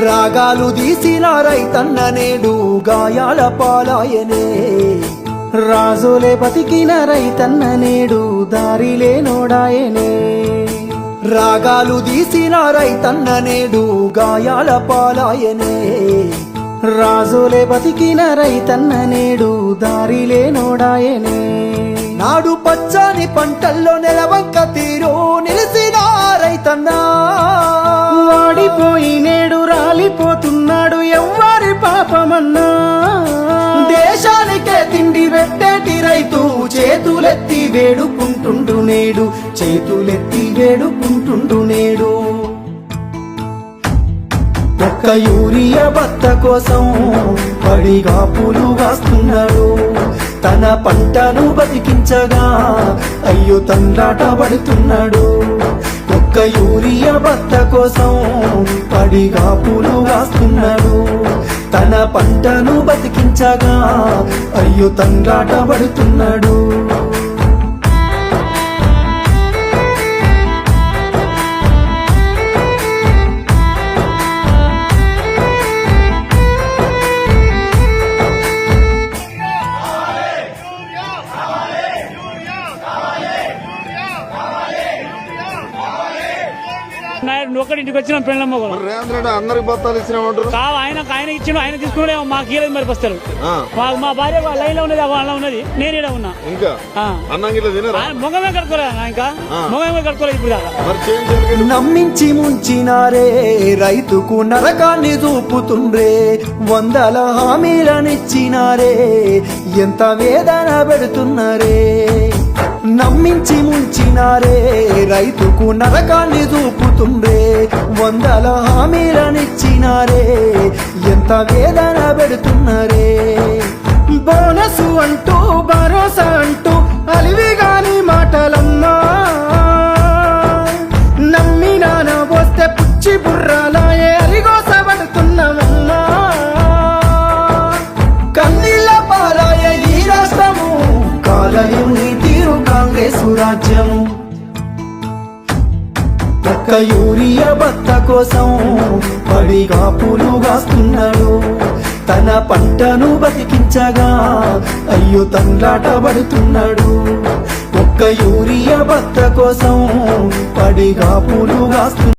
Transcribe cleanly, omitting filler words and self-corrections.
రాగాలు తీసిన రైతన్న నేడు గాయాల పాలాయనే, రాజులే బతికిన రైతన్న నేడు దారిలే నోడాయనే. రాగాలు తీసిన రైతన్న నేడు గాయాల పాలాయనే, రాజులే బతికిన రైతన్న నేడు దారిలే నోడాయనే. నాడు పచ్చని పంటల్లో నెలవంక తీరు నిలిసిన రైతన్న వాడిపోయి నేడు రాలిపోతున్నాడు ఎవ్వరి పాపమన్నా. దేశానికే తిండి పెట్టేటి రైతు చేతులెత్తి వేడుకుంటుండు నేడు, చేతులెత్తి వేడుకుంటుండు నేడు. ఒక్క యూరియా బత్త కోసం పడిగా పూలు కాస్తున్నాడు, తన పంటను బతికించగా అయ్యో తండ్రాట పడుతున్నాడు. ఒక్క యూరియా బత్త కోసం పడిగా పూలు కాస్తున్నాడు, తన పంటను బతికించగా అయ్యో తండ్రాట పడుతున్నాడు. ఒకటి ఇంటికి వచ్చిన పెళ్ళమ్మ రేవంత్ రెడ్డి అందరికి బత్తాలు ఇచ్చినామంటారు. ఆయన ఇచ్చిన ఆయన తీసుకునే మాకు ఇయ్యలేదు మరి బస్తాలు. మా భార్య లైన్ లో ఉన్నది, వాళ్ళ ఉన్నది, నేను ఇక్కడ ఉన్నా. ఇంకా మొగమే కట్టుకోలే, ఇంకా మొగమే కట్టుకోలేదు ఇప్పుడు దాకా. నమ్మించి ముంచినారే రైతుకు నరకాన్ని చూపుతుండ్రే, వందల హామీలనిచ్చినారే ఎంత వేదన పెడుతున్నారే. నమ్మించి ముంచినారే రైతుకు నరకాన్ని చూపుతుండ్రే, వందల హామీలనిచ్చినారే ఎంత వేదన పెడుతున్నారే. బోనసు అంటూ భరోసా అంటూ అలివిగాని మాటలమ్మా, నమ్మినాన వస్తే పుచ్చి బుర్రాలాయే అరిగోసబడుతున్నామమ్మా. కన్నీళ్ళ పాలాయ ఈ రాష్ట్రము, కాలయం నీ తీరు కాంగ్రెస్ రాజ్యము. ఒక్క యూరియా బత్త కోసం పడిగా పూలు కాస్తున్నాడు, తన పంటను బతికించగా అయ్యో తండ్రాట పడుతున్నాడు. ఒక్క యూరియా బత్త కోసం పడిగా పూలు కాస్తున్నాడు.